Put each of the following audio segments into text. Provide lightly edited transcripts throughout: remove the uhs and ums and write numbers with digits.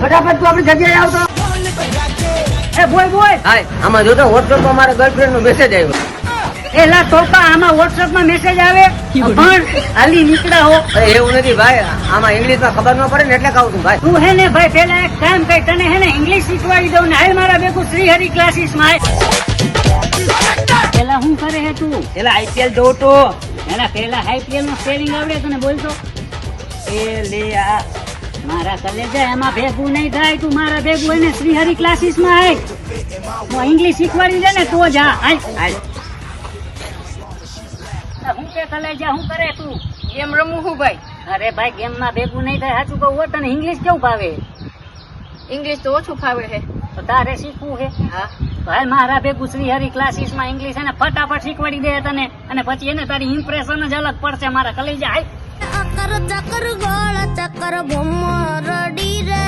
ફટાફટ તું આપણી જગ્યાએ આવતો. એ બોય બોય. હાય, આમાં જોતો WhatsApp માં મારા ગર્લફ્રેન્ડ નો મેસેજ આવ્યો. એલા ટોપા, આમાં WhatsApp માં મેસેજ આવે પણ હાલી નીકળા હો. અરે એવું નથી ભાઈ, આમાં ઇંગ્લિશ માં ખબર ન પડે ને એટલે કહું છું ભાઈ. તું હે ને ભાઈ પેલા એક કામ કર, તને હે ને ઇંગ્લિશ શીખવાડી દઉં ને હાલ મારા ભેગું શ્રીહરિ ક્લાસીસ માં. પેલા શું કરે હે તું? એલા IPL જોઉં તો. એલા પેલા IPL નું સ્પેલિંગ આવડે તને? બોલતો એ લે આ મારા કલેજા એમાં ભેગું નહીં થાય. તું મારા ભેગું એને શ્રીહરિ ક્લાસીસ માં આય. હું ઇંગ્લિશ શીખવાડી દે ને તો જા. હાલ હાલ. હું કે કલેજા શું કરે તું? ગેમ રમું હું ભાઈ. અરે ભાઈ ગેમ માં ભેગું નહીં થાય. સાચું કહું હો, તને ઇંગ્લિશ કેવું ભાવે? ઇંગ્લિશ તો ઓછું ફાવે છે. તો તારે શીખવું છે? હા ભાઈ મારા ભેગું શ્રીહરિ ક્લાસીસ માં ઇંગ્લિશ એને ફટાફટ શીખવાડી દે તને, અને પછી એને તારી ઇમ્પ્રેશન જ અલગ પડશે. મારા કલેજા હાલ. ચક્કર ચક્કર ગોળ ચક્કર ભમરડી રે.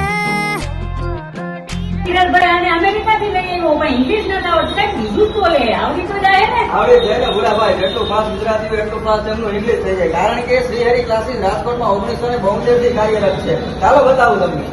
કિરણભાઈ આને અમેરિકાથી લઈ આવ્યો, પણ ઇંગ્લિશ નથી આવડતું. કંઈક બીજું તો લે, આવડી તો જાય ને. આવડી જાય ને ભૂરાભાઈ, જેટલું ફાસ્ટ ગુજરાતી હોય એટલું ફાસ્ટ એમનું ઇંગ્લિશ થઈ જાય. કારણ કે શ્રીહરિ ક્લાસીસ રાજકોટમાં 1972 થી કાર્યરત છે. ચાલો બતાવું તમને.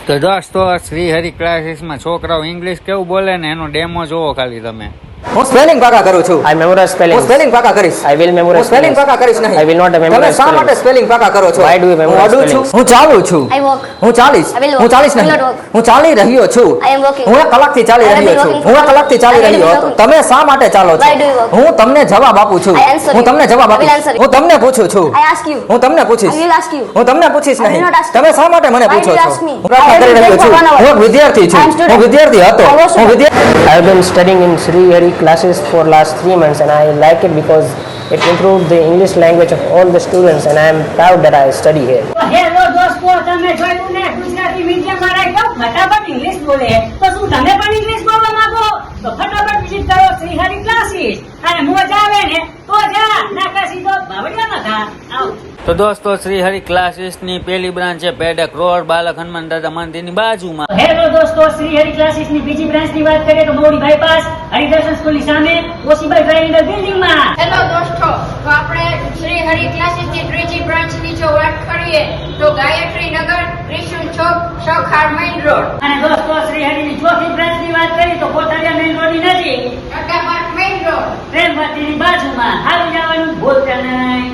તો દોસ્તો, શ્રીહરિ ક્લાસીસમાં છોકરાઓ ઇંગ્લિશ કેવું બોલે ને એનો ડેમો જોવો ખાલી તમે. હું સ્પેલિંગ પાકા કરું છું. I memorize spelling. હું સ્પેલિંગ પાકા કરીશ. I will memorize હું સ્પેલિંગ spellings. પાકા કરીશ નહીં. I will not memorize તમે શા માટે spellings. સ્પેલિંગ પાકા કરો છો? Why do you memorize હું અડું છું, spellings? હું ચાલું છું, I walk. હું ચાલીશ, I will walk. હું ચાલીશ I will નહીં, not walk. હું ચાલી રહ્યો છું. I am walking. હું એક કલાકથી ચાલી I will be રહ્યો છું. walking હું એક for- કલાકથી ચાલી I will be રહ્યો હતો. walking. તમે શા માટે ચાલો છો? Why do you walk? હું તમને જવાબ આપું છું. I answer હું you. તમને જવાબ I will આપીશ. answer you. હું તમને પૂછું છું. I ask you. હું તમને પૂછીશ. I will ask you. હું તમને પૂછીશ I will નહીં. not ask you. તમે શા માટે મને Why પૂછો do you છો? ask me? હું પ્રાર્થના I કરી have રહ્યો been છું. for 1 hour. હું એક વિદ્યાર્થી I am છું. student. હું વિદ્યાર્થી હતો. I was હું student. વિદ્યાર્થી. I have been studying in Srihari classes for last 3 months and I like it because it improved the English language of all the students and I am proud that I study here. Hello દોસ્તો, તમે જોયું ને Gujarati medium વાળા કેમ ફટાફટ English બોલે. તો શું તમે પણ ઇંગ્લિશ બોલવા માંગો? તો ફટાફટ વિઝિટ કરો શ્રીહરિ ક્લાસીસ, અને મોજ આવે ને તો જા, નાકા સીધો બાવળિયામાં થા. આવ. તો દોસ્તો, શ્રીહરિ ક્લાસીસની પહેલી બ્રાન્ચ છે પેડક રોડ, બાલક હનુમાન દાદા મંદિરની બાજુમાં. હેલો દોસ્તો, શ્રીહરિ ક્લાસીસ ની બીજી બ્રાન્ચ ની વાત કરીએ તો મોડી બાયપાસ હરિદર્શન સ્કૂલ ની સામે ઓસીબાઈ ટ્રાયેંગલ બિલ્ડિંગ માં. હેલો દોસ્તો, તો આપણે શ્રી હરિ ક્લાસીસ ની ત્રીજી બ્રાન્ચ ની જો વાત કરીએ તો ગાયત્રી નગર, ત્રિશુલ ચોક, સૌખાર મેઇન રોડ. અને દોસ્તો, શ્રીહરિ ની ચોથી બ્રાન્ચ ની વાત કરીએ તો કોઠારિયા મેઇન રોડ ની નજીક Tata Mart main road. Premvati ની બાજુમાં. હાલ જવાનું ભૂલતા નહીં.